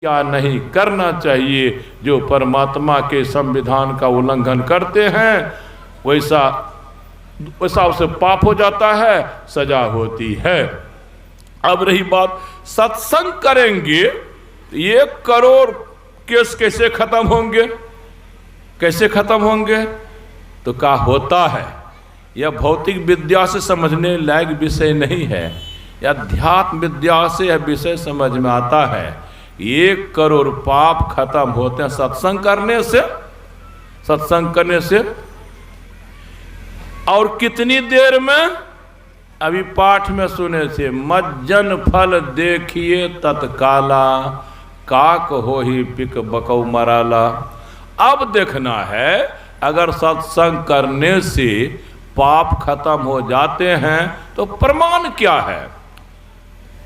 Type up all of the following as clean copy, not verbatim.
क्या नहीं करना चाहिए। जो परमात्मा के संविधान का उल्लंघन करते हैं वैसा उसे पाप हो जाता है, सजा होती है। अब रही बात सत्संग करेंगे 1 करोड़ केस कैसे खत्म होंगे, कैसे खत्म होंगे? तो क्या होता है, यह भौतिक विद्या से समझने लायक विषय नहीं है, यह अध्यात्म विद्या से यह विषय समझ में आता है। 1 करोड़ पाप खत्म होते हैं सत्संग करने से, सत्संग करने से। और कितनी देर में? अभी पाठ में सुने थे, मज्जन फल देखिए तत्काला, काक हो ही पिक बकौ मराला। अब देखना है अगर सत्संग करने से पाप खत्म हो जाते हैं तो प्रमाण क्या है?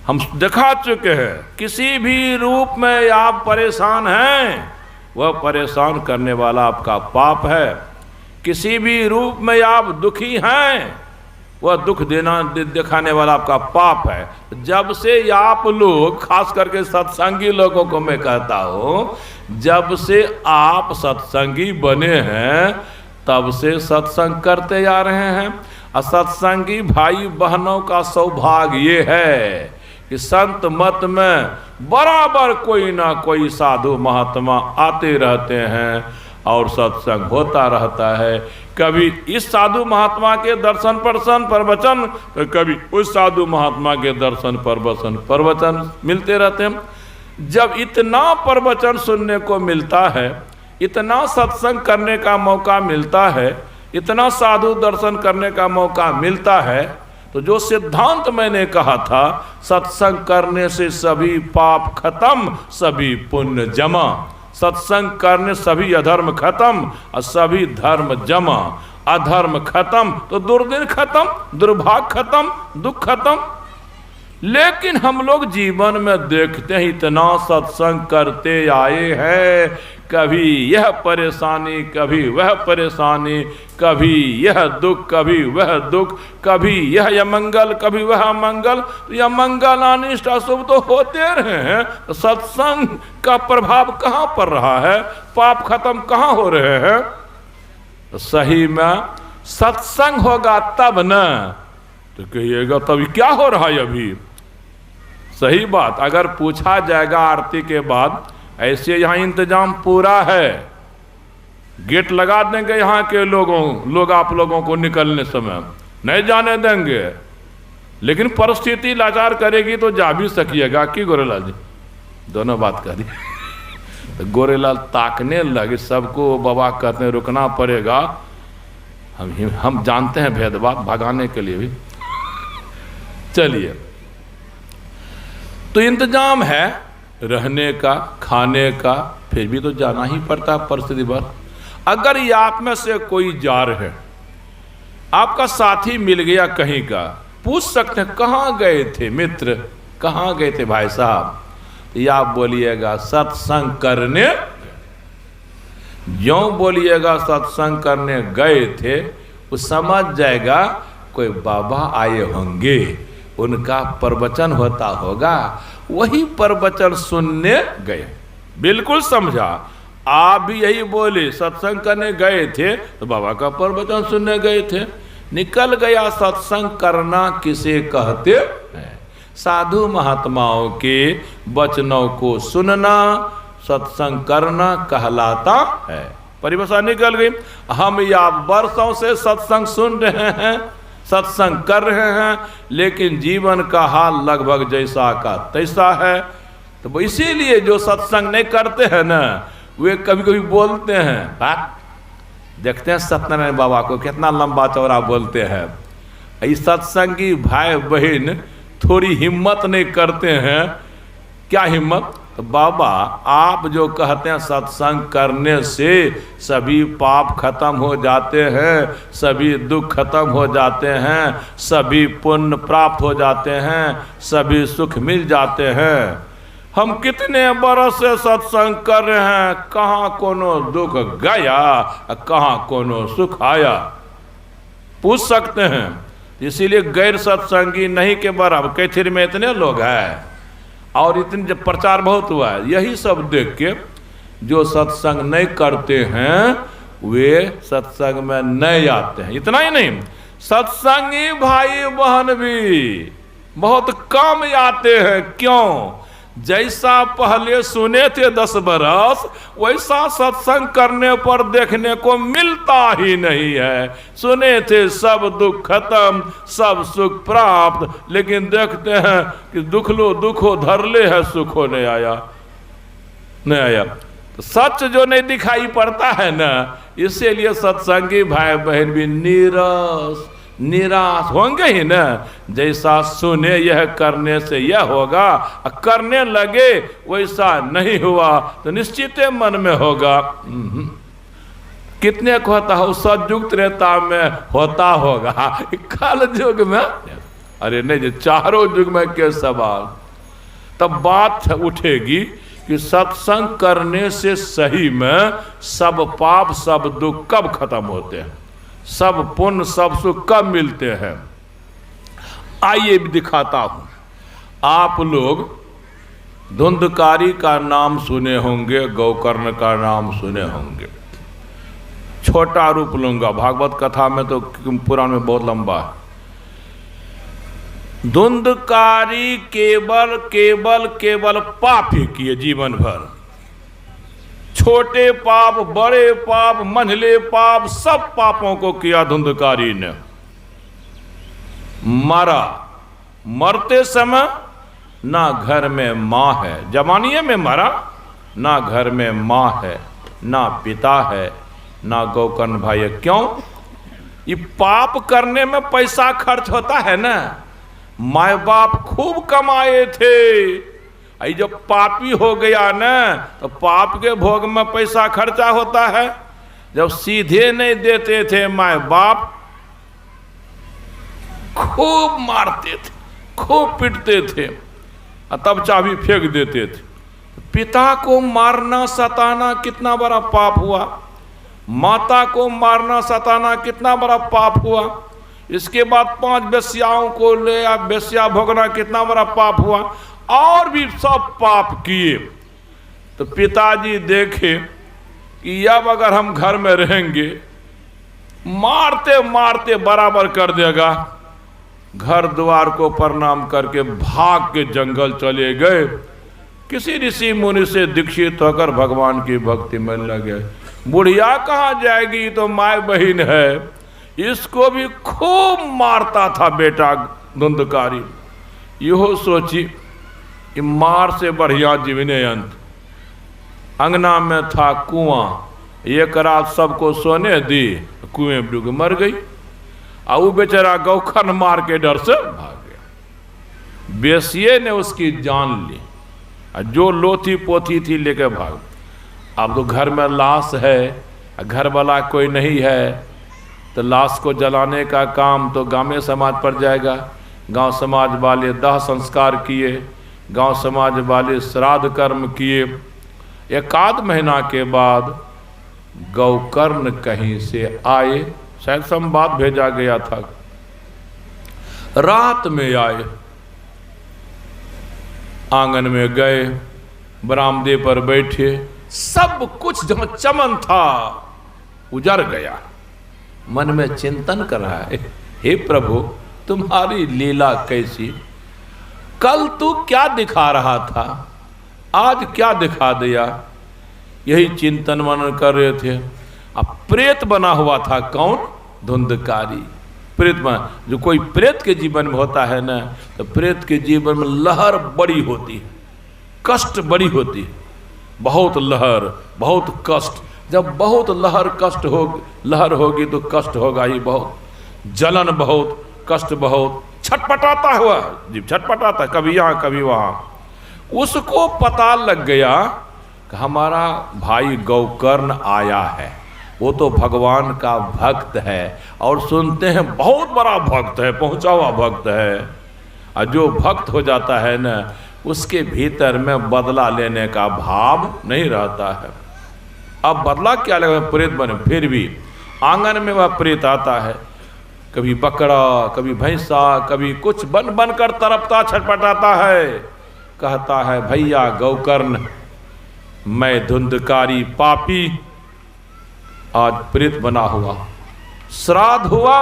हम दिखा चुके हैं किसी भी रूप में आप परेशान हैं, वह परेशान करने वाला आपका पाप है। किसी भी रूप में आप दुखी हैं, वह दुख दिखाने वाला आपका पाप है। जब से आप लोग, खास करके सत्संगी लोगों को मैं कहता हूं, जब से आप सत्संगी बने हैं तब से सत्संग करते जा रहे हैं। और सत्संगी भाई बहनों का सौभाग्य ये है कि संत मत में बराबर कोई ना कोई साधु महात्मा आते रहते हैं और सत्संग होता रहता है। कभी इस साधु महात्मा के दर्शन प्रवचन, तो कभी उस साधु महात्मा के दर्शन प्रवचन मिलते रहते हैं। जब इतना प्रवचन सुनने को मिलता है, इतना सत्संग करने का मौका मिलता है, इतना साधु दर्शन करने का मौका मिलता है, तो जो सिद्धांत मैंने कहा था, सत्संग करने से सभी पाप खत्म, सभी पुण्य जमा। सत्संग करने सभी अधर्म खत्म और सभी धर्म जमा। अधर्म खत्म तो दुर्दिन खत्म, दुर्भाग्य खत्म, दुख खत्म। लेकिन हम लोग जीवन में देखते हैं इतना सत्संग करते आए हैं, कभी यह परेशानी, कभी वह परेशानी, कभी यह दुख, कभी वह दुख, कभी यह अमंगल, कभी वह अमंगल। तो यह मंगल अनिष्ट अशुभ तो होते रहे हैं, तो सत्संग का प्रभाव कहाँ पड़ रहा है, पाप खत्म कहाँ हो रहे हैं? तो सही में सत्संग होगा तब न, तो कहिएगा तभी क्या हो रहा है अभी? सही बात। अगर पूछा जाएगा आरती के बाद, ऐसे यहाँ इंतजाम पूरा है, गेट लगा देंगे यहाँ के लोग आप लोगों को निकलने समय नहीं जाने देंगे, लेकिन परिस्थिति लाचार करेगी तो जा भी सकिएगा कि गोरेलाल जी? दोनों बात करिए। तो गोरेलाल ताकने लगे, सबको बाबा कहते हैं रुकना पड़ेगा, हम जानते हैं भेदभाव भगाने के लिए भी। चलिए, तो इंतजाम है रहने का, खाने का, फिर भी तो जाना ही पड़ता है परिस्थिति पर। अगर ये आप में से कोई जा रहे, आपका साथी मिल गया कहीं का, पूछ सकते हैं कहाँ गए थे मित्र, कहाँ गए थे भाई साहब? तो आप बोलिएगा सत्संग करने। जो बोलिएगा सत्संग करने गए थे, वो समझ जाएगा कोई बाबा आए होंगे, उनका प्रवचन होता होगा, वही प्रवचन सुनने गए। बिल्कुल समझा। आप भी यही बोले सत्संग करने गए थे तो बाबा का प्रवचन सुनने गए थे। निकल गया। सत्संग करना किसे कहते हैं? साधु महात्माओं के वचनों को सुनना सत्संग करना कहलाता है। परिभाषा निकल गई। हम या वर्षों से सत्संग सुन रहे हैं, सत्संग कर रहे हैं, लेकिन जीवन का हाल लगभग जैसा का तैसा है। तो इसीलिए जो सत्संग नहीं करते हैं ना, वे कभी कभी बोलते हैं, बात देखते हैं सत्यनारायण बाबा को कितना लंबा चौड़ा बोलते हैं। इस सत्संगी भाई बहन थोड़ी हिम्मत नहीं करते हैं। क्या हिम्मत? तो बाबा आप जो कहते हैं सत्संग करने से सभी पाप खत्म हो जाते हैं, सभी दुख खत्म हो जाते हैं, सभी पुण्य प्राप्त हो जाते हैं, सभी सुख मिल जाते हैं। हम कितने बरस से सत्संग कर रहे हैं, कहाँ कोनो दुख गया, कहाँ कोनो सुख आया? पूछ सकते हैं। इसीलिए गैर सत्संगी नहीं के बराबर। कैथीर में इतने लोग हैं, और इतनी जब प्रचार बहुत हुआ है, यही सब देख के जो सत्संग नहीं करते हैं वे सत्संग में नहीं आते हैं। इतना ही नहीं, सत्संगी भाई बहन भी बहुत कम आते हैं। क्यों? जैसा पहले सुने थे 10 बरस, वैसा सत्संग करने पर देखने को मिलता ही नहीं है। सुने थे सब दुख खत्म, सब सुख प्राप्त, लेकिन देखते हैं कि दुख लो दुखो धर ले है, सुखो नहीं आया। तो सच जो नहीं दिखाई पड़ता है ना, इसीलिए सत्संगी भाई बहन भी निराश होंगे ही ना। जैसा सुने यह करने से यह होगा, करने लगे वैसा नहीं हुआ तो निश्चित मन में होगा। कितने को होता है सतयुग त्रेता में होता होगा, काल युग में अरे नहीं, जो चारों युग में के सवाल। तब बात उठेगी कि सत्संग करने से सही में सब पाप सब दुख कब खत्म होते हैं, सब पुण्य सब सुख कब मिलते हैं। आइए दिखाता हूं। आप लोग धुंधकारी का नाम सुने होंगे, गौकर्ण का नाम सुने होंगे। छोटा रूप लूंगा, भागवत कथा में तो पुराण में बहुत लंबा है। धुंधकारी केवल पाप ही किए जीवन भर, छोटे पाप बड़े पाप मंझले पाप सब पापों को किया धुंधकारी ने। मरा, मरते समय ना घर में माँ है, जवानीए में मरा, ना घर में माँ है ना पिता है ना गौकर्ण भाई है। क्यों? ये पाप करने में पैसा खर्च होता है ना। माँ बाप खूब कमाए थे, जब पापी हो गया ना तो पाप के भोग में पैसा खर्चा होता है। जब सीधे नहीं देते थे माँ बाप, खूब मारते थे, खूब पीटते थे, तब चाबी फेंक देते थे। पिता को मारना सताना कितना बड़ा पाप हुआ, माता को मारना सताना कितना बड़ा पाप हुआ। इसके बाद 5 वेश्याओं को ले या वेश्या भोगना कितना बड़ा पाप हुआ, और भी सब पाप किए। तो पिताजी देखे कि अब अगर हम घर में रहेंगे मारते मारते बराबर कर देगा। घर द्वार को प्रणाम करके भाग के जंगल चले गए। किसी ऋषि मुनि से दीक्षित होकर भगवान की भक्ति में लगे। बुढ़िया कहाँ जाएगी, तो माय बहन है, इसको भी खूब मारता था बेटा धुंधकारी। यहो सोची कि मार से बढ़िया जीवने अंत। अंगना में था कुआं, एक रात सबको सोने दी, कुएं में डूब मर गई। और वो बेचारा गौखन मार के डर से भाग गया। बेसिए ने उसकी जान ली, जो लोथी पोथी थी लेके भाग। अब तो घर में लाश है, घर वाला कोई नहीं है, तो लाश को जलाने का काम तो गांव समाज पर जाएगा। गांव समाज वाले दाह संस्कार किए, गांव समाज वाले श्राद्ध कर्म किए। 1 महीना के बाद गौकर्ण कहीं से आए, शायद संवाद भेजा गया था। रात में आए, आंगन में गए, बरामदे पर बैठे, सब कुछ जहां चमन था उजड़ गया। मन में चिंतन कर रहा है, हे प्रभु तुम्हारी लीला कैसी। कल तू क्या दिखा रहा था, आज क्या दिखा दिया। यही चिंतन मनन कर रहे थे। अब प्रेत बना हुआ था कौन? धुंधकारी। प्रेत बना, जो कोई प्रेत के जीवन में होता है ना, तो प्रेत के जीवन में लहर बड़ी होती है, कष्ट बड़ी होती है, बहुत लहर बहुत कष्ट। जब बहुत लहर होगी तो कष्ट होगा ही बहुत, जलन बहुत, कष्ट बहुत, छटपटाता हुआ जीव छटपटाता, कभी यहाँ कभी वहाँ। उसको पता लग गया कि हमारा भाई गौकर्ण आया है, वो तो भगवान का भक्त है, और सुनते हैं बहुत बड़ा भक्त है, पहुँचा हुआ भक्त है। और जो भक्त हो जाता है ना, उसके भीतर में बदला लेने का भाव नहीं रहता है। अब बदला क्या लगा, प्रेत बने, फिर भी आंगन में वह प्रेत आता है, कभी बकरा कभी भैंसा, कभी कुछ बन कर तड़पता छटपटाता है। कहता है भैया गौकर्ण, मैं धुंधकारी पापी आज प्रेत बना हुआ, श्राद्ध हुआ,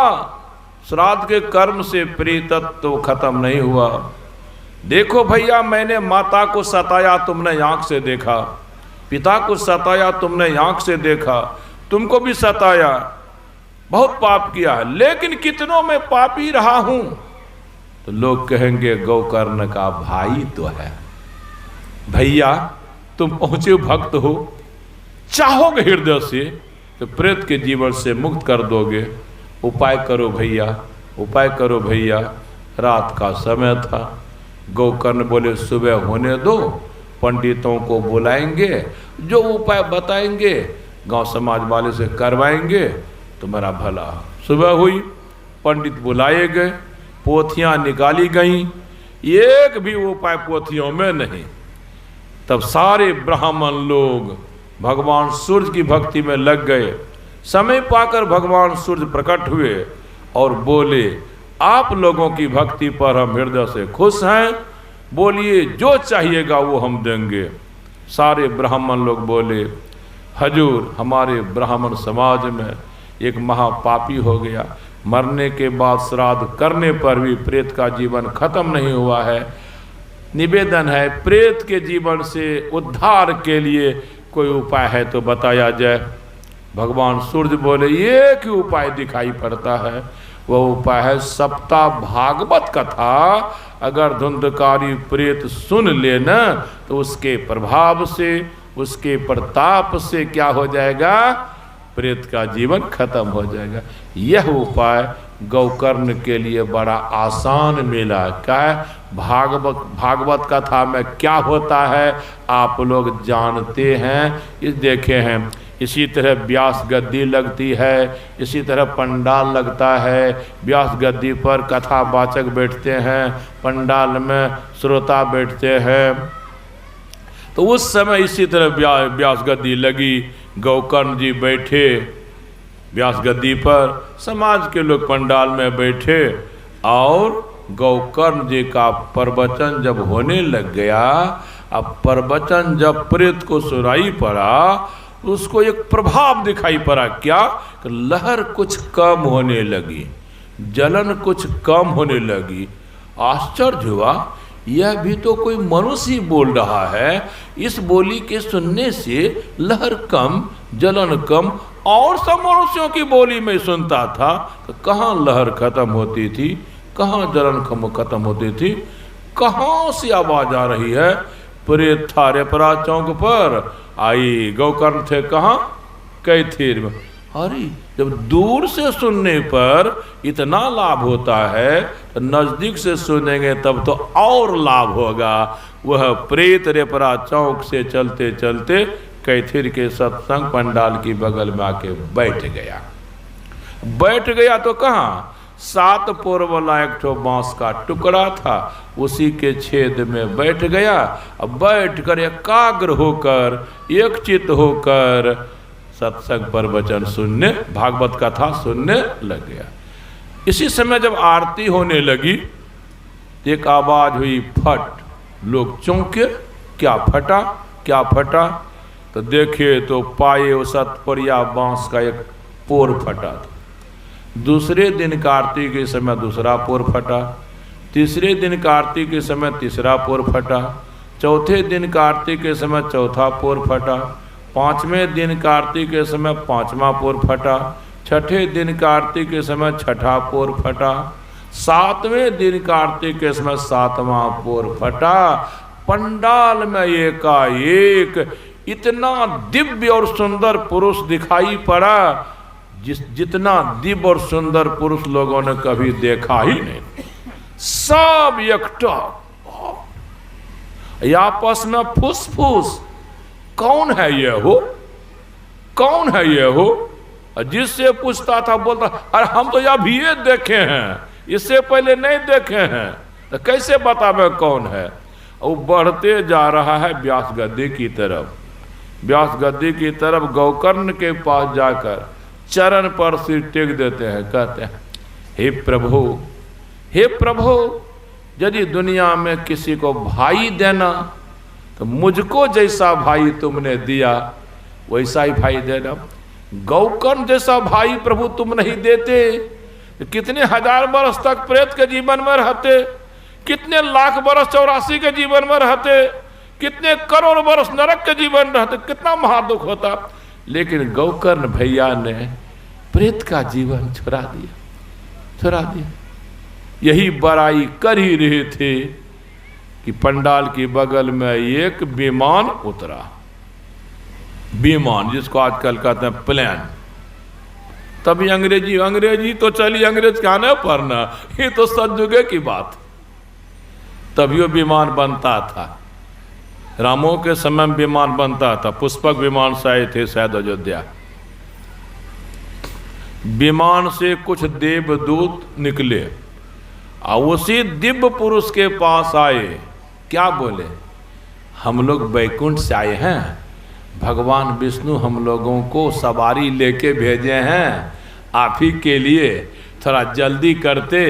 श्राद्ध के कर्म से प्रेतत्व तो खत्म नहीं हुआ। देखो भैया, मैंने माता को सताया, तुमने आंख से देखा, पिता को सताया, तुमने आंख से देखा, तुमको भी सताया, बहुत पाप किया है, लेकिन कितनों में पापी रहा हूं। तो लोग कहेंगे गौकर्ण का भाई तो है। भैया तुम पहुंचे भक्त हो, चाहोगे हृदय से तो प्रेत के जीवन से मुक्त कर दोगे। उपाय करो भैया, उपाय करो भैया। रात का समय था। गौकर्ण बोले सुबह होने दो, पंडितों को बुलाएंगे, जो उपाय बताएंगे गांव समाज वाले से करवाएंगे, तुम्हारा भला। सुबह हुई, पंडित बुलाए गए, पोथियां निकाली गईं, एक भी उपाय पोथियों में नहीं। तब सारे ब्राह्मण लोग भगवान सूर्य की भक्ति में लग गए। समय पाकर भगवान सूर्य प्रकट हुए और बोले आप लोगों की भक्ति पर हम हृदय से खुश हैं, बोलिए जो चाहिएगा वो हम देंगे। सारे ब्राह्मण लोग बोले हजूर, हमारे ब्राह्मण समाज में एक महापापी हो गया, मरने के बाद श्राद्ध करने पर भी प्रेत का जीवन खत्म नहीं हुआ है। निवेदन है प्रेत के जीवन से उद्धार के लिए कोई उपाय है तो बताया जाए। भगवान सूर्य बोले एक ही उपाय दिखाई पड़ता है, वह उपाय है सप्ताह भागवत कथा। अगर धुंधकारी प्रेत सुन लेना तो उसके प्रभाव से, उसके प्रताप से क्या हो जाएगा, प्रेत का जीवन खत्म हो जाएगा। यह उपाय गौकर्ण के लिए बड़ा आसान मिला। क्या है, भागवत कथा में क्या होता है आप लोग जानते हैं, इस देखे हैं। इसी तरह व्यास गद्दी लगती है, इसी तरह पंडाल लगता है, व्यास गद्दी पर कथावाचक बैठते हैं, पंडाल में श्रोता बैठते हैं। तो उस समय इसी तरह व्यास गद्दी लगी, गौकर्ण जी बैठे व्यास गद्दी पर, समाज के लोग पंडाल में बैठे, और गौकर्ण जी का प्रवचन जब होने लग गया, अब प्रवचन जब प्रेत को सुनाई पड़ा, उसको एक प्रभाव दिखाई पड़ा। क्या, लहर कुछ कम होने लगी, जलन कुछ कम होने लगी। आश्चर्य हुआ, यह भी तो कोई मनुष्य बोल रहा है, इस बोली के सुनने से लहर कम, जलन कम, और सब मनुष्यों की बोली में सुनता था तो कहाँ लहर खत्म होती थी, कहाँ जलन खत्म होती थी, कहाँ से आवाज आ रही है। प्रेत था रेपरा चौक पर, आई गौकर्ण थे कहाँ, कैथीर में। अरे जब दूर से सुनने पर इतना लाभ होता है तो नज़दीक से सुनेंगे तब तो और लाभ होगा। वह प्रेत रेपरा चौक से चलते चलते कैथीर के सत्संग पंडाल की बगल में आके बैठ गया। बैठ गया तो कहाँ, 7 पोर वाला एक ठो बांस का टुकड़ा था, उसी के छेद में बैठ गया। अब बैठ कर एकाग्र होकर, एक चित्त होकर सत्संग पर वचन सुनने, भागवत कथा सुनने लग गया। इसी समय जब आरती होने लगी, एक आवाज हुई फट। लोग चौंके, क्या फटा, क्या फटा? तो देखे तो पाए वो सतपुरिया बांस का एक पोर फटा था। दूसरे दिन कार्तिक के समय दूसरा पोर फटा, तीसरे दिन कार्तिक के समय तीसरा पोर फटा, चौथे दिन कार्तिक के समय चौथा पोर फटा, 5वें दिन कार्तिक के समय 5वां पोर फटा, 6ठे दिन कार्तिक के समय 6ठा पोर फटा, 7वें दिन कार्तिक के समय 7वां पोर फटा। पंडाल में एकाएक इतना दिव्य और सुंदर पुरुष दिखाई पड़ा, जितना दिव्य और सुंदर पुरुष लोगों ने कभी देखा ही नहीं। सब एकटा आपस में फुसफुस, कौन है ये हो, कौन है ये हो? जिससे पूछता था बोलता अरे हम तो अभी ये देखे हैं, इससे पहले नहीं देखे हैं, तो कैसे बतावे कौन है? वो बढ़ते जा रहा है व्यास गद्दी की तरफ। व्यास गद्दी की तरफ गौकर्ण के पास जाकर चरण पर सिर टेक देते हैं, कहते हैं हे प्रभु, हे प्रभु, यदि दुनिया में किसी को भाई देना तो मुझको जैसा भाई तुमने दिया वैसा ही भाई देना। गौकर्ण जैसा भाई प्रभु तुम नहीं देते, कितने हजार वर्ष तक प्रेत के जीवन में रहते, कितने लाख वर्ष 84 के जीवन में रहते, कितने करोड़ वर्ष नरक के जीवन रहते, कितना महादुख होता। लेकिन गौकर्ण भैया ने प्रेत का जीवन छुड़ा दिया। यही बड़ाई कर ही रहे थे कि पंडाल की बगल में एक विमान उतरा, विमान जिसको आजकल कहते हैं प्लेन। तभी अंग्रेजी तो चली, अंग्रेज क्या ना पढ़ना, ये तो सतयुगे की बात। तभी वो विमान बनता था, रामों के समय में विमान बनता था, पुष्पक विमान से आए थे शायद अयोध्या। विमान से कुछ देवदूत निकले और उसी दिव्य पुरुष के पास आए, क्या बोले, हम लोग बैकुंठ से आए हैं, भगवान विष्णु हम लोगों को सवारी लेके भेजे हैं, आप ही के लिए थोड़ा जल्दी करते,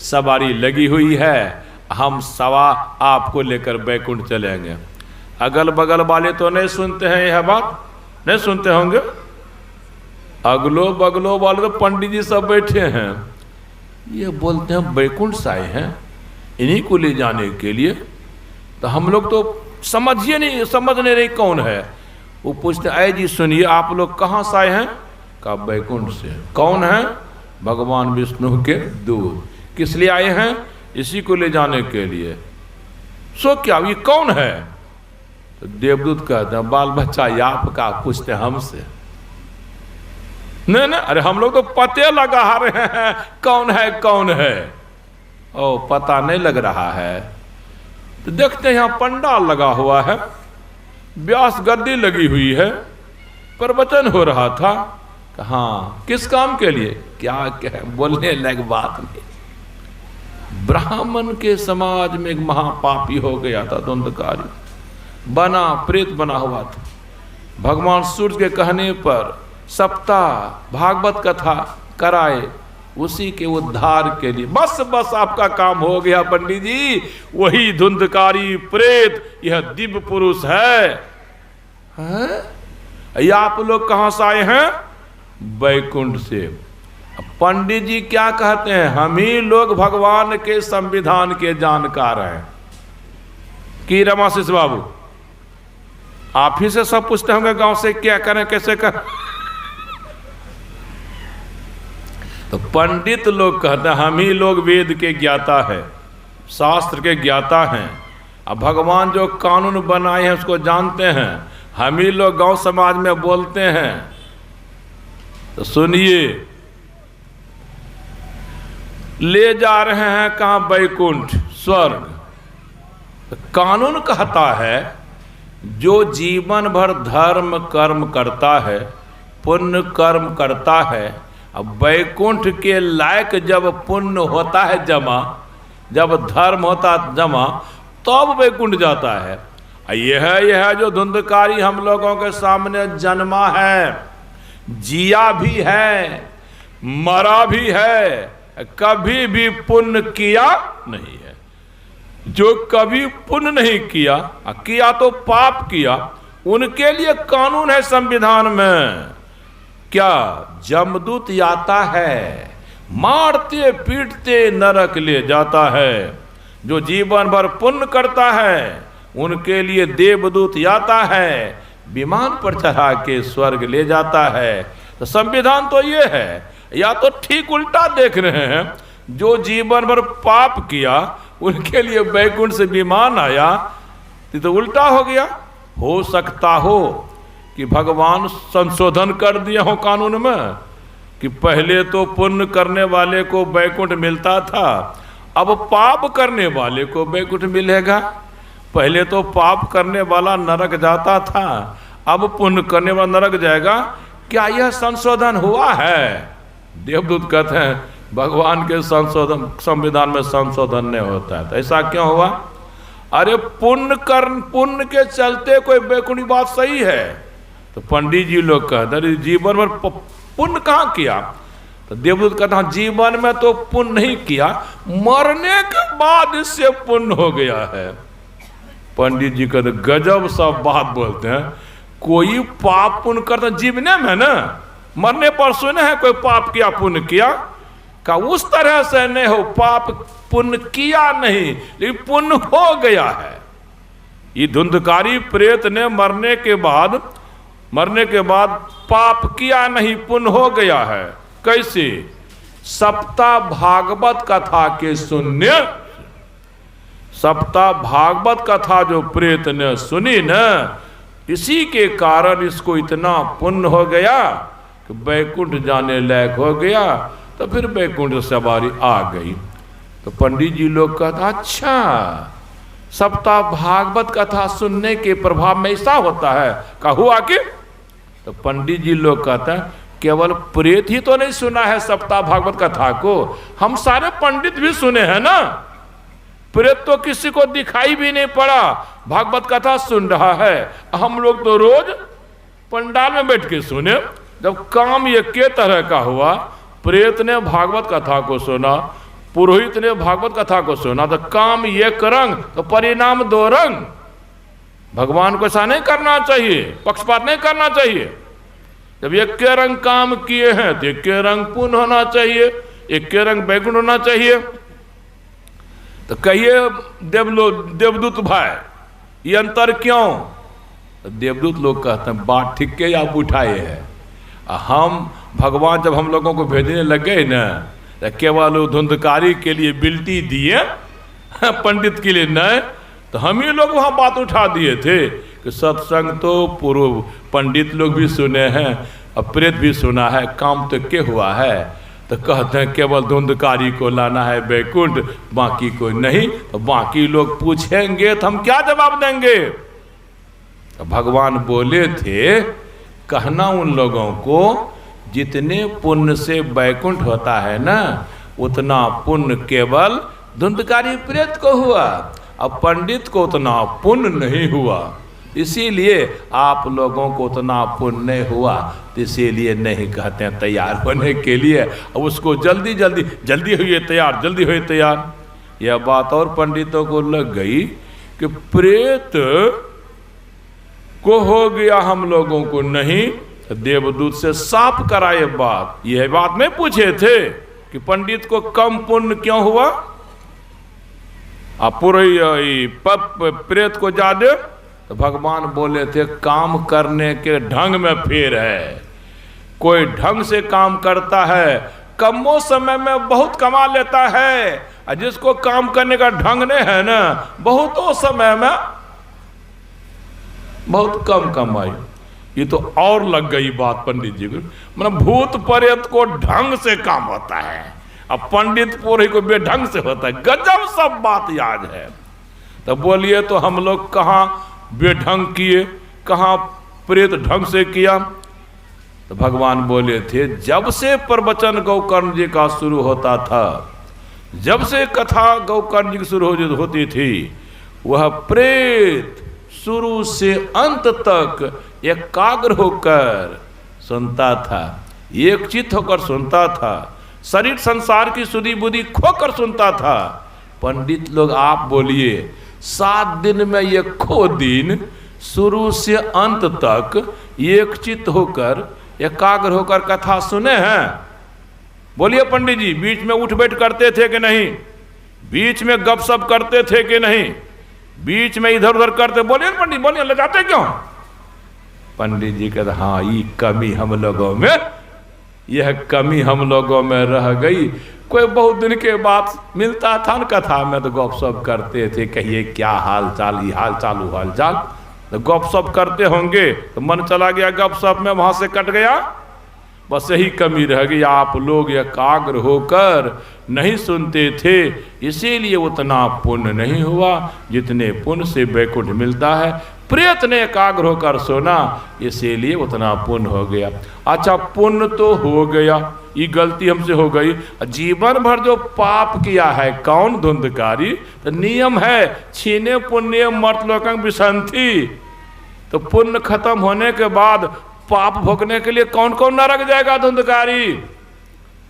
सवारी लगी हुई है, हम सवा आपको लेकर बैकुंठ चलेंगे। अगल बगल वाले तो नहीं सुनते हैं, यह बात नहीं सुनते होंगे। अगलो बगलो वाले तो पंडित जी सब बैठे हैं, ये बोलते हैं बैकुंठ से आए हैं, इन्हीं को ले जाने के लिए। तो हम लोग तो समझ नहीं रही कौन है। वो पूछते आए जी सुनिए आप लोग कहाँ से आए हैं? कहा बैकुंठ से। कौन है? भगवान विष्णु के दूत। किस लिए आए हैं? इसी को ले जाने के लिए। सो क्या ये कौन है? तो देवदूत कहते हैं बाल बच्चा आपका पूछते हमसे। नहीं अरे हम लोग तो पते लगा रहे हैं कौन है। ओ पता नहीं लग रहा है तो देखते हैं यहाँ पंडाल लगा हुआ है, व्यास गद्दी लगी हुई है, प्रवचन हो रहा था। हाँ किस काम के लिए? क्या बोलने लायक बात नहीं। ब्राह्मण के समाज में एक महापापी हो गया था, धुंधकारी बना, प्रेत बना हुआ था। भगवान सूर्य के कहने पर सप्ताह भागवत कथा कराए उसी के उद्धार के लिए। बस आपका काम हो गया पंडित जी, वही धुंधकारी प्रेत यह दिव्य पुरुष है। ये आप लोग कहां से आए हैं? बैकुंठ से। पंडित जी क्या कहते हैं? हम ही लोग भगवान के संविधान के जानकार हैं। कि रमाशीष बाबू आप ही से सब पूछते होंगे गांव से क्या करें कैसे करें। तो पंडित लोग कहते हैं हम ही लोग वेद के ज्ञाता है, शास्त्र के ज्ञाता हैं, अब भगवान जो कानून बनाए हैं उसको जानते हैं, हम ही लोग गांव समाज में बोलते हैं। तो सुनिए, ले जा रहे हैं कहाँ? बैकुंठ, स्वर्ग। तो कानून कहता है जो जीवन भर धर्म कर्म करता है, पुण्य कर्म करता है, अब बैकुंठ के लायक जब पुण्य होता है जमा, जब धर्म होता जमा, तब बैकुंठ जाता है। यह जो धुंधकारी हम लोगों के सामने जन्मा है, जिया भी है, मरा भी है, कभी भी पुण्य किया नहीं है। जो कभी पुण्य नहीं किया तो पाप किया, उनके लिए कानून है संविधान में। क्या? जमदूत आता है, मारते पीटते नरक ले जाता है। जो जीवन भर पुण्य करता है उनके लिए देवदूत आता है, विमान पर चढ़ा के स्वर्ग ले जाता है। तो संविधान तो ये है। या तो ठीक उल्टा देख रहे हैं, जो जीवन भर पाप किया उनके लिए बैकुंठ से विमान आया, तो उल्टा हो गया। हो सकता हो कि भगवान संशोधन कर दिया हो कानून में कि पहले तो पुण्य करने वाले को बैकुंठ मिलता था, अब पाप करने वाले को बैकुंठ मिलेगा। पहले तो पाप करने वाला नरक जाता था, अब पुण्य करने वाला नरक जाएगा। क्या यह संशोधन हुआ है? देवदूत कहते हैं भगवान के संविधान में संशोधन नहीं होता है। तो ऐसा क्यों हुआ? अरे पुण्य के चलते कोई बैकुंठ बात सही है। तो पंडित जी लोग कहते हैं जीवन भर पुण्य कहाँ किया? तो देवदूत कहता जीवन में तो पुण्य नहीं किया, मरने के बाद इससे पुण्य हो गया है। पंडित जी कहते गजब सब बात बोलते हैं। कोई पाप पुण्य करता जीवने में ना, मरने पर सुने हैं कोई पाप किया पुण्य किया का? उस तरह से नहीं हो, पाप पुण्य किया नहीं लेकिन पुण्य हो गया है। ये धुंधकारी प्रेत ने मरने के बाद पाप किया नहीं, पुण्य हो गया है। कैसे? सप्ताह भागवत कथा के सुनने, सप्ताह भागवत कथा जो प्रेत ने सुनी न, इसी के कारण इसको इतना पुण्य हो गया कि बैकुंठ जाने लायक हो गया। तो फिर बैकुंठ सवारी आ गई। तो पंडित जी लोग कहता अच्छा, सप्ताह भागवत कथा सुनने के प्रभाव में ऐसा होता है का? हुआ कि? तो पंडित जी लोग कहते हैं केवल प्रेत ही तो नहीं सुना है सप्ताह भागवत कथा को, हम सारे पंडित भी सुने हैं ना। प्रेत तो किसी को दिखाई भी नहीं पड़ा, भागवत कथा सुन रहा है। हम लोग तो रोज पंडाल में बैठ के सुने। जब काम ये के तरह का हुआ, प्रेत ने भागवत कथा को सुना, पुरोहित ने भागवत कथा को सुना, तो काम एक रंग तो परिणाम दो रंग। भगवान को ऐसा नहीं करना चाहिए, पक्षपात नहीं करना चाहिए। जब एक के रंग काम किए हैं तो एक के रंग पुण्य होना चाहिए, एक के रंग बैकुंठ होना चाहिए। तो कहिए देवदूत भाई ये अंतर क्यों? तो देवदूत लोग कहते हैं बात ठीक के आप उठाए हैं। हम भगवान जब हम लोगों को भेजने लग गए न, तो केवल धुंधकारी के लिए बिल्टी दिए, पंडित के लिए नहीं। तो हम ही लोग वहाँ बात उठा दिए थे कि सत्संग तो पूर्व पंडित लोग भी सुने हैं और प्रेत भी सुना है, काम तो क्या हुआ है? तो कहते हैं केवल धुंधकारी को लाना है बैकुंठ, बाकी को नहीं। तो बाकी लोग पूछेंगे तो हम क्या जवाब देंगे? तो भगवान बोले थे कहना उन लोगों को जितने पुण्य से बैकुंठ होता है ना, उतना पुण्य केवल धुंधकारी प्रेत को हुआ, अब पंडित को उतना पुण्य नहीं हुआ। इसीलिए आप लोगों को उतना पुण्य नहीं हुआ, तो इसीलिए नहीं कहते हैं तैयार होने के लिए। अब उसको जल्दी हुई तैयार, जल्दी हुई तैयार। यह बात और पंडितों को लग गई कि प्रेत को हो गया, हम लोगों को नहीं। देवदूत से साफ कराए बात। यह बात नहीं पूछे थे कि पंडित को कम पुण्य क्यों हुआ, आप प्रेत को ज्यादा? तो भगवान बोले थे काम करने के ढंग में फेर है। कोई ढंग से काम करता है कमो समय में बहुत कमा लेता है, और जिसको काम करने का ढंग नहीं है ना, बहुतों समय में बहुत कम कमाई। ये तो और लग गई बात पंडित जी को। मतलब भूत प्रेत को ढंग से काम होता है, अब पंडित पुरोहित को बेढंग से होता है। गजब सब बात याद है। तो बोलिए तो हम लोग कहाँ बेढंग किए, कहाँ प्रेत ढंग से किया? तो भगवान बोले थे जब से प्रवचन गौकर्ण जी का शुरू होता था, जब से कथा गौकर्ण जी की शुरू होती थी, वह प्रेत शुरू से अंत तक एकाग्र होकर सुनता था, एक चित्त होकर सुनता था, शरीर संसार की सुधी बुद्धि खोकर सुनता था। पंडित लोग आप बोलिए 7 दिन में ये खो दिन शुरू से अंत तक एक चित्त होकर एकाग्र होकर कथा सुने हैं? बोलिए पंडित जी, बीच में उठ बैठ करते थे कि नहीं? बीच में गपशप करते थे कि नहीं? बीच में इधर उधर करते? बोलिए पंडित, बोलिए, लजाते क्यों? पंडित जी कहते हाँ, ये कमी हम लोगों में, यह कमी हम लोगों में रह गई। कोई बहुत दिन के बाद मिलता था न कथा में तो गपशप करते थे, कहिए क्या हाल चाल, ये हाल चाल वो हाल चाल, तो गपशप करते होंगे तो मन चला गया गपशप में, वहां से कट गया। बस यही कमी रह गई, आप लोग एकाग्र होकर नहीं सुनते थे, इसीलिए उतना पुण्य नहीं हुआ जितने पुण्य से बैकुंठ मिलता है। प्रेत ने एकाग्र होकर सुना, इसीलिए उतना पुण्य हो गया। अच्छा, पुण्य तो हो गया, ये गलती हमसे हो गई। जीवन भर जो पाप किया है कौन? धुंधकारी। तो नियम है छीने पुण्य मर्तलोकं विशंति। तो पुण्य खत्म होने के बाद पाप भोगने के लिए कौन कौन नरक जाएगा? धुंधकारी।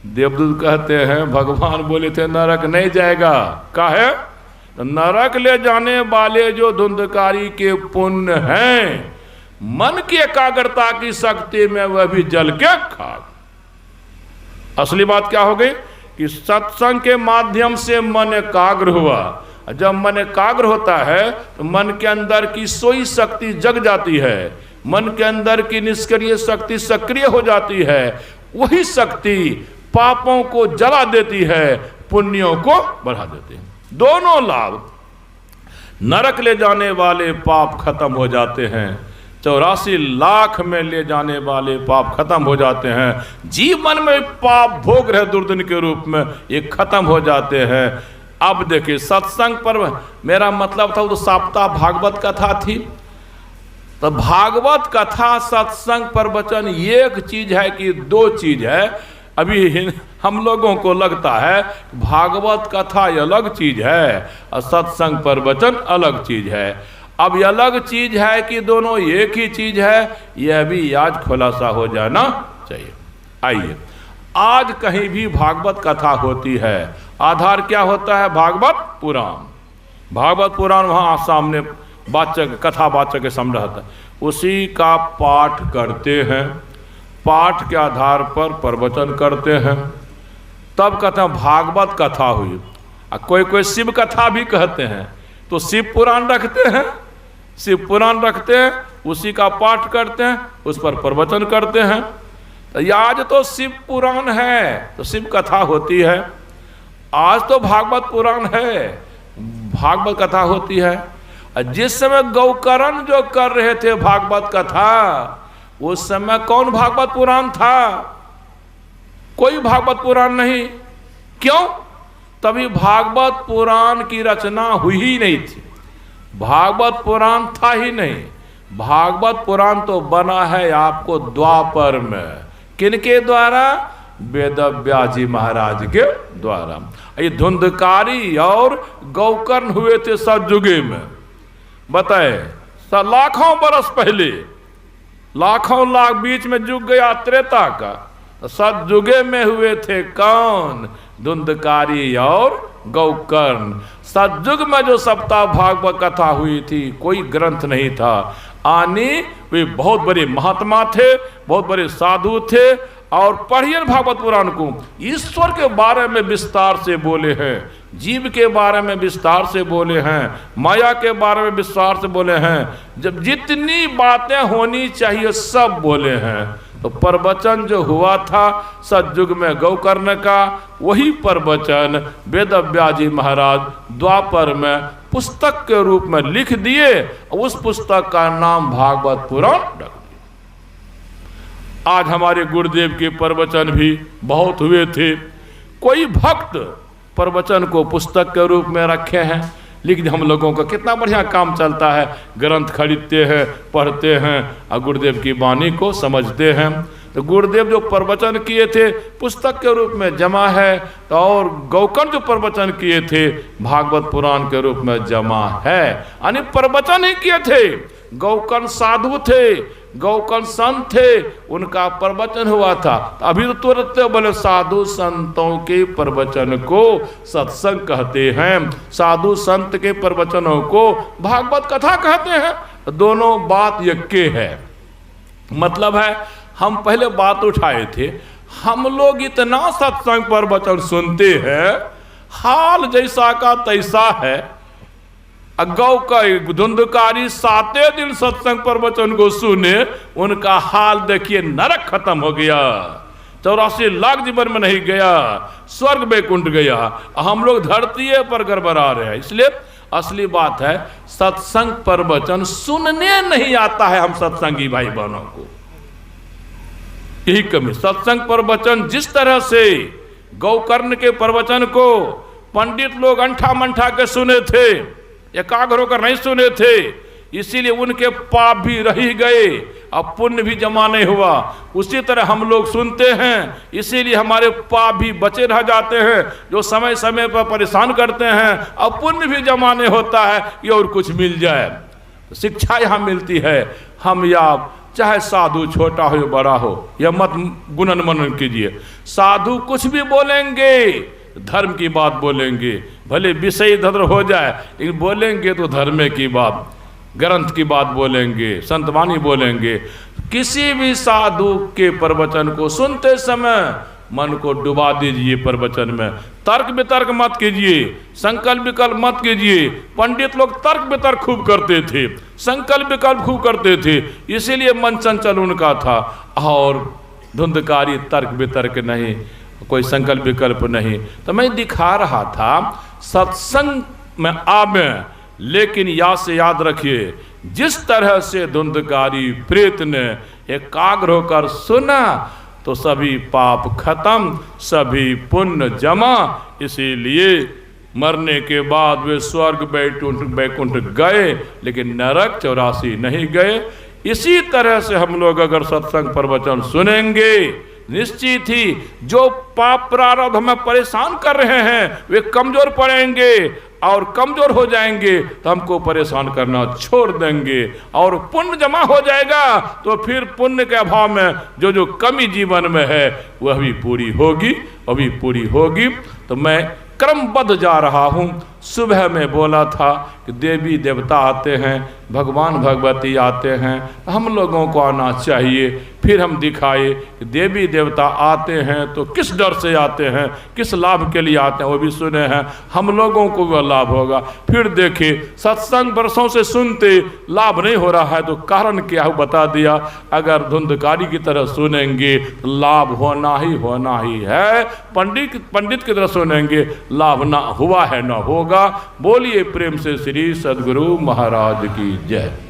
देवदूत कहते हैं भगवान बोले थे नरक नहीं जाएगा। काहे? तो नरक ले जाने वाले जो धुंधकारी के पुण्य हैं, मन की एकाग्रता की शक्ति में वह भी जल के खाक। असली बात क्या हो गई कि सत्संग के माध्यम से मन एकाग्र हुआ। जब मन एकाग्र होता है तो मन के अंदर की सोई शक्ति जग जाती है, मन के अंदर की निष्क्रिय शक्ति सक्रिय हो जाती है। वही शक्ति पापों को जला देती है, पुण्यों को बढ़ा देती है। दोनों लाभ, नरक ले जाने वाले पाप खत्म हो जाते हैं, 84 लाख में ले जाने वाले पाप खत्म हो जाते हैं। जीवन में पाप भोग रहे दुर्दिन के रूप में, ये खत्म हो जाते हैं। अब देखिए सत्संग पर मेरा मतलब था वो तो सप्ताह भागवत कथा थी, तो भागवत कथा सत्संग प्रवचन एक चीज है कि दो चीज है। अभी हम लोगों को लगता है भागवत कथा अलग चीज है और सत्संग प्रवचन अलग चीज है। अब ये अलग चीज है कि दोनों एक ही चीज है, यह भी आज खुलासा हो जाना चाहिए। आइए, आज कहीं भी भागवत कथा होती है, आधार क्या होता है? भागवत पुराण। भागवत पुराण वहाँ सामने वाचक, कथा वाचक के सामने रहता है, उसी का पाठ करते हैं, पाठ के आधार पर प्रवचन करते हैं, तब कहते हैं भागवत कथा हुई। कोई कोई शिव कथा भी कहते हैं, तो शिव पुराण रखते हैं, शिव पुराण रखते हैं, उसी का पाठ करते हैं, उस पर प्रवचन करते हैं। तो आज तो शिव पुराण है तो शिव कथा होती है, आज तो भागवत पुराण है, भागवत कथा होती है। जिस समय गौकरण जो कर रहे थे भागवत कथा, उस समय कौन भागवत पुराण था? कोई भागवत पुराण नहीं। क्यों? तभी भागवत पुराण की रचना हुई ही नहीं थी, भागवत पुराण था ही नहीं। भागवत पुराण तो बना है आपको द्वापर में। किनके द्वारा? वेदव्यास जी महाराज के द्वारा। ये धुंधकारी और गौकर्ण हुए थे सतयुगे में, बताए लाखों बरस पहले, लाखों लाख बीच में जुग गया त्रेता का, सतयुगे में हुए थे कौन? धुंधकारी और गौकर्ण। सतयुग में जो सप्ताह भागवत कथा हुई थी, कोई ग्रंथ नहीं था। आनी वे बहुत बड़े महात्मा थे, बहुत बड़े साधु थे, और पढ़िए भागवत पुराण को। ईश्वर के बारे में विस्तार से बोले हैं, जीव के बारे में विस्तार से बोले हैं, माया के बारे में विस्तार से बोले हैं। जब जितनी बातें होनी चाहिए सब बोले हैं। तो प्रवचन जो हुआ था सतयुग में गौकर्ण का, वही प्रवचन वेदव्यास जी महाराज द्वापर में पुस्तक के रूप में लिख दिए। उस पुस्तक का नाम भागवत पुराण रख दिया। आज हमारे गुरुदेव के प्रवचन भी बहुत हुए थे। कोई भक्त प्रवचन को पुस्तक के रूप में रखे हैं, लेकिन हम लोगों का कितना बढ़िया काम चलता है, ग्रंथ खरीदते हैं, पढ़ते हैं और गुरुदेव की वाणी को समझते हैं। तो गुरुदेव जो प्रवचन किए थे पुस्तक के रूप में जमा है, तो और गौकर्ण जो प्रवचन किए थे भागवत पुराण के रूप में जमा है। यानी प्रवचन ही किए थे। गौकर्ण साधु थे, गौकर्ण संत थे, उनका प्रवचन हुआ था। अभी तो तुरंत बोले साधु संतों के प्रवचन को सत्संग कहते हैं, साधु संत के प्रवचनों को भागवत कथा कहते हैं। दोनों बात यक्के है। मतलब है हम पहले बात उठाए थे, हम लोग इतना सत्संग प्रवचन सुनते हैं, हाल जैसा का तैसा है। गौ का धुंधकारी 7 दिन सत्संग प्रवचन को सुने, उनका हाल देखिए, नरक खत्म हो गया, 84 लाख जीवन में नहीं गया, स्वर्ग वैकुंठ गया। हम लोग धरती पर गड़बड़ा रहे हैं। इसलिए असली बात है सत्संग प्रवचन सुनने नहीं आता है हम सत्संगी भाई बहनों को, यही कमी। सत्संग प्रवचन जिस तरह से गौकर्ण के प्रवचन को पंडित लोग अंठा मंठा के सुने थे, एकाग्र होकर नहीं सुने थे, इसीलिए उनके पाप भी रह गए, अब पुण्य भी जमा नहीं हुआ। उसी तरह हम लोग सुनते हैं, इसीलिए हमारे पाप भी बचे रह जाते हैं, जो समय समय पर परेशान करते हैं, अब पुण्य भी जमा नहीं होता है कि और कुछ मिल जाए। शिक्षा यहाँ मिलती है, हम या चाहे साधु छोटा हो या बड़ा हो, यह मत गुणन मनन कीजिए। साधु कुछ भी बोलेंगे, धर्म की बात बोलेंगे, भले विषय इधर हो जाए, लेकिन बोलेंगे तो धर्म की बात, ग्रंथ की बात बोलेंगे, संतवाणी बोलेंगे। किसी भी साधु के प्रवचन को सुनते समय मन को डुबा दीजिए प्रवचन में। तर्क वितर्क मत कीजिए, संकल्प विकल्प मत कीजिए। पंडित लोग तर्क वितर्क खूब करते थे, संकल्प विकल्प खूब करते थे, इसीलिए मन चंचल उनका था। और धुंधकारी तर्क वितर्क नहीं, कोई संकल्प विकल्प नहीं। तो मैं दिखा रहा था सत्संग में आवे, लेकिन याद रखिए, जिस तरह से धुंधकारी प्रेत ने एकाग्र होकर सुना तो सभी पाप खत्म, सभी पुण्य जमा। इसीलिए मरने के बाद वे स्वर्ग बैकुंठ गए, लेकिन नरक 84 नहीं गए। इसी तरह से हम लोग अगर सत्संग प्रवचन सुनेंगे, निश्चित ही जो पाप प्रारब्ध हमें परेशान कर रहे हैं वे कमजोर पड़ेंगे, और कमजोर हो जाएंगे तो हमको परेशान करना छोड़ देंगे, और पुण्य जमा हो जाएगा। तो फिर पुण्य के अभाव में जो जो कमी जीवन में है वह भी पूरी होगी, अभी पूरी होगी। तो मैं क्रमबद्ध जा रहा हूँ। सुबह में बोला था कि देवी देवता आते हैं, भगवान भगवती आते हैं, हम लोगों को आना चाहिए। फिर हम दिखाए कि देवी देवता आते हैं तो किस डर से आते हैं, किस लाभ के लिए आते हैं, वो भी सुने हैं। हम लोगों को वह लाभ होगा। फिर देखे सत्संग वर्षों से सुनते लाभ नहीं हो रहा है, तो कारण क्या है बता दिया। अगर धुंधकारी की तरह सुनेंगे लाभ होना ही है, पंडित की तरह सुनेंगे लाभ ना हुआ है ना होगा। बोलिए प्रेम से श्री सद्गुरु महाराज की जय।